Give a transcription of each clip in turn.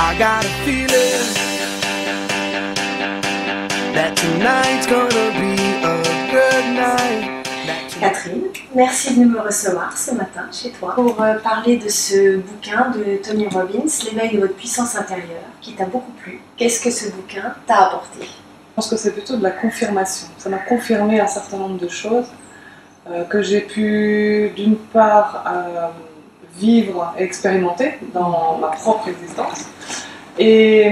I got a feeling that tonight's gonna be a good night. Catherine, merci de me recevoir ce matin chez toi pour parler de ce bouquin de Tony Robbins, L'éveil de votre puissance intérieure, qui t'a beaucoup plu. Qu'est-ce que ce bouquin t'a apporté? Je pense que c'est plutôt de la confirmation. Ça m'a confirmé un certain nombre de choses que j'ai pu, d'une part, vivre et expérimenter dans ma propre existence. Et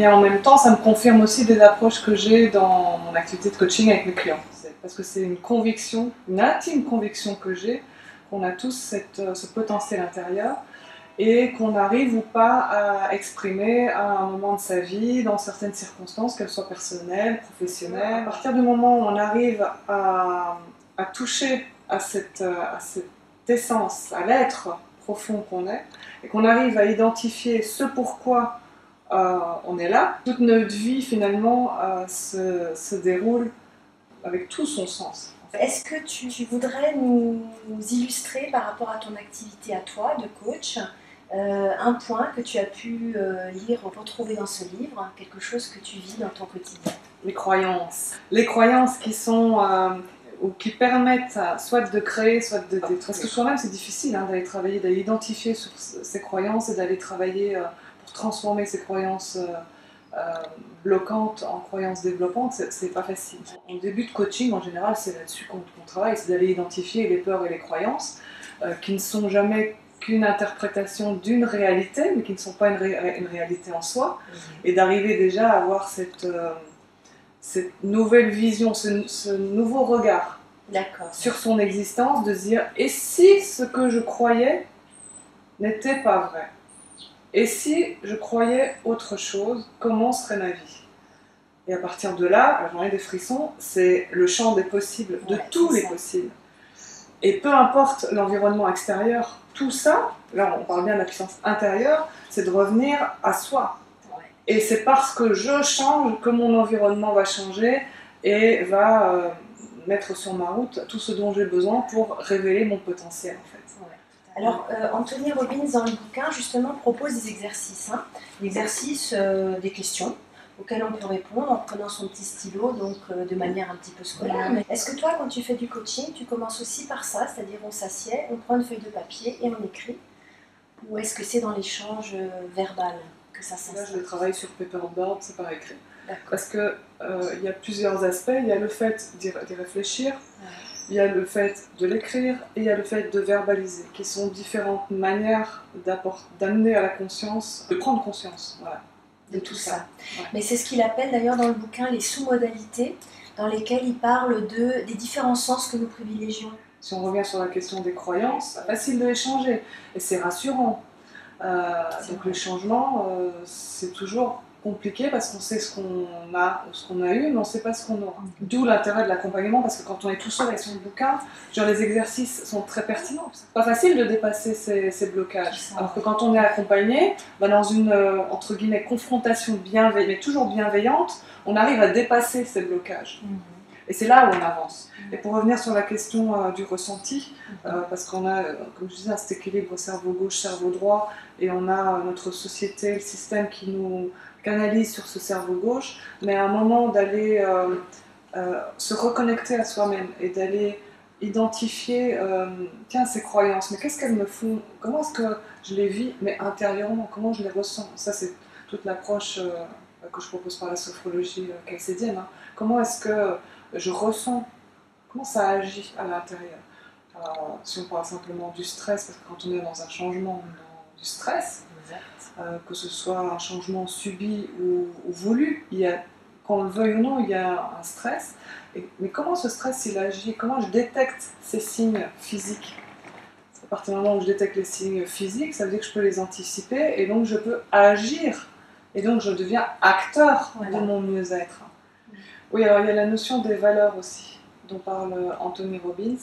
en même temps, ça me confirme aussi des approches que j'ai dans mon activité de coaching avec mes clients. Parce que c'est une conviction, une intime conviction que j'ai, qu'on a tous ce potentiel intérieur et qu'on arrive ou pas à exprimer à un moment de sa vie, dans certaines circonstances, qu'elles soient personnelles, professionnelles. À partir du moment où on arrive à toucher à cette essence, à l'être profond qu'on est, et qu'on arrive à identifier ce pourquoi on est là, toute notre vie finalement se déroule avec tout son sens. Est-ce que tu voudrais nous illustrer par rapport à ton activité à toi de coach, un point que tu as pu lire ou retrouver dans ce livre, quelque chose que tu vis dans ton quotidien? Les croyances. Les croyances qui sont ou qui permettent soit de créer, soit de détruire. Parce que soi-même c'est difficile d'aller travailler, d'aller identifier sur ces croyances et d'aller travailler pour transformer ces croyances bloquantes en croyances développantes, c'est pas facile. En début de coaching, en général, c'est là-dessus qu'on travaille, c'est d'aller identifier les peurs et les croyances qui ne sont jamais qu'une interprétation d'une réalité, mais qui ne sont pas une réalité en soi, et d'arriver déjà à avoir cette nouvelle vision, ce nouveau regard sur son existence, de se dire « et si ce que je croyais n'était pas vrai ? Et si je croyais autre chose, comment serait ma vie ?» Et à partir de là, j'en ai des frissons, c'est le champ des possibles, de tous les possibles. Et peu importe l'environnement extérieur, tout ça, là on parle bien de la puissance intérieure, c'est de revenir à soi. Et c'est parce que je change que mon environnement va changer et va mettre sur ma route tout ce dont j'ai besoin pour révéler mon potentiel en fait. Alors, Anthony Robbins, dans le bouquin, justement, propose des exercices. Des exercices, des questions auxquelles on peut répondre en prenant son petit stylo, donc de manière un petit peu scolaire. Mais est-ce que toi, quand tu fais du coaching, tu commences aussi par ça, c'est-à-dire on s'assied, on prend une feuille de papier et on écrit? Ou est-ce que c'est dans l'échange verbal que ça s'installe? Là, je travaille sur paperboard, c'est par écrit. Parce qu'il y a plusieurs aspects. Il y a le fait d'y réfléchir, il y a le fait de l'écrire et il y a le fait de verbaliser, qui sont différentes manières d'amener à la conscience, de prendre conscience de tout ça. Mais c'est ce qu'il appelle d'ailleurs dans le bouquin les sous-modalités, dans lesquelles il parle des différents sens que nous privilégions. Si on revient sur la question des croyances, c'est facile de les changer et c'est rassurant. Donc le changement, c'est toujours compliqué parce qu'on sait ce qu'on a ou ce qu'on a eu, mais on ne sait pas ce qu'on aura. D'où l'intérêt de l'accompagnement, parce que quand on est tout seul avec son bouquin, les exercices sont très pertinents. C'est pas facile de dépasser ces blocages. Alors que quand on est accompagné, dans une entre guillemets confrontation bienveillante, mais toujours bienveillante, on arrive à dépasser ces blocages. Et c'est là où on avance. Et pour revenir sur la question du ressenti, parce qu'on a, comme je disais, cet équilibre cerveau gauche, cerveau droit, et on a notre société, le système qui nous canalise sur ce cerveau gauche, mais à un moment d'aller se reconnecter à soi-même et d'aller identifier, tiens, ces croyances, mais qu'est-ce qu'elles me font? Comment est-ce que je les vis, mais intérieurement, comment je les ressens? Ça, c'est toute l'approche que je propose par la sophrologie calcédienne. Comment est-ce que je ressens, comment ça agit à l'intérieur? Si on parle simplement du stress, parce que quand on est dans un changement, du stress, que ce soit un changement subi ou voulu, qu'on le veuille ou non, il y a un stress. Mais comment ce stress il agit? Comment je détecte ces signes physiques? À partir du moment où je détecte les signes physiques, ça veut dire que je peux les anticiper et donc je peux agir. Et donc je deviens acteur de mon mieux-être. Oui, alors il y a la notion des valeurs aussi, dont parle Anthony Robbins,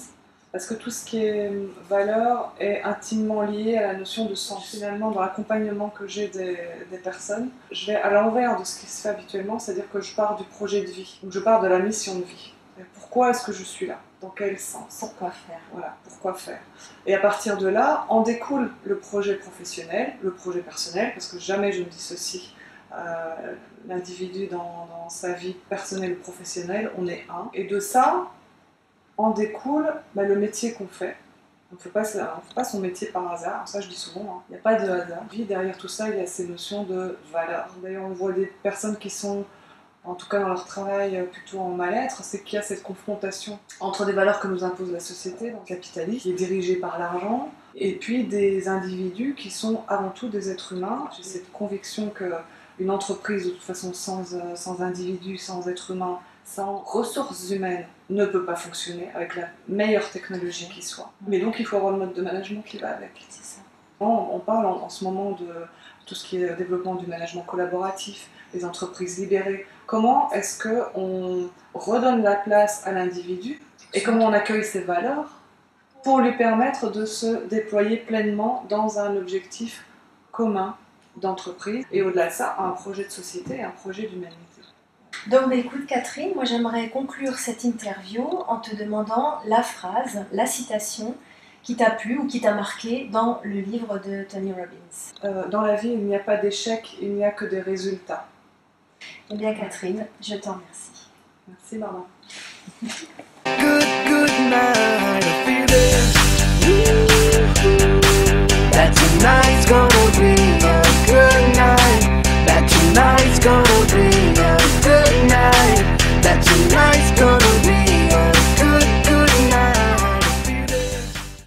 parce que tout ce qui est valeur est intimement lié à la notion de sens. Finalement, dans l'accompagnement que j'ai des personnes, je vais à l'envers de ce qui se fait habituellement, c'est-à-dire que je pars du projet de vie, donc je pars de la mission de vie. Pourquoi est-ce que je suis là? Dans quel sens? Pourquoi faire? Voilà, pourquoi faire? Et à partir de là, en découle le projet professionnel, le projet personnel, parce que jamais je ne dissocie l'individu dans sa vie personnelle ou professionnelle, on est un. Et de ça, en découle le métier qu'on fait. On ne fait pas son métier par hasard, ça je dis souvent, il n'y a pas de hasard. Puis derrière tout ça, il y a ces notions de valeur. D'ailleurs, on voit des personnes qui sont, en tout cas dans leur travail, plutôt en mal-être, c'est qu'il y a cette confrontation entre des valeurs que nous impose la société, dans le capitalisme, qui est dirigé par l'argent, et puis des individus qui sont avant tout des êtres humains. J'ai cette conviction qu'une entreprise, de toute façon, sans individus, sans êtres humains, sans ressources humaines, ne peut pas fonctionner avec la meilleure technologie qui soit. Mais donc il faut avoir le mode de management qui va avec. C'est ça. On parle en ce moment de tout ce qui est développement du management collaboratif, des entreprises libérées. Comment est-ce qu'on redonne la place à l'individu et comment on accueille ses valeurs pour lui permettre de se déployer pleinement dans un objectif commun d'entreprise et au-delà de ça, un projet de société et un projet d'humanité. Donc écoute Catherine, moi j'aimerais conclure cette interview en te demandant la phrase, la citation qui t'a plu ou qui t'a marqué dans le livre de Tony Robbins. Dans la vie, il n'y a pas d'échec, il n'y a que des résultats. Eh bien Catherine, je t'en remercie. Merci Marlon. Good night, I feel it. That tonight's gonna be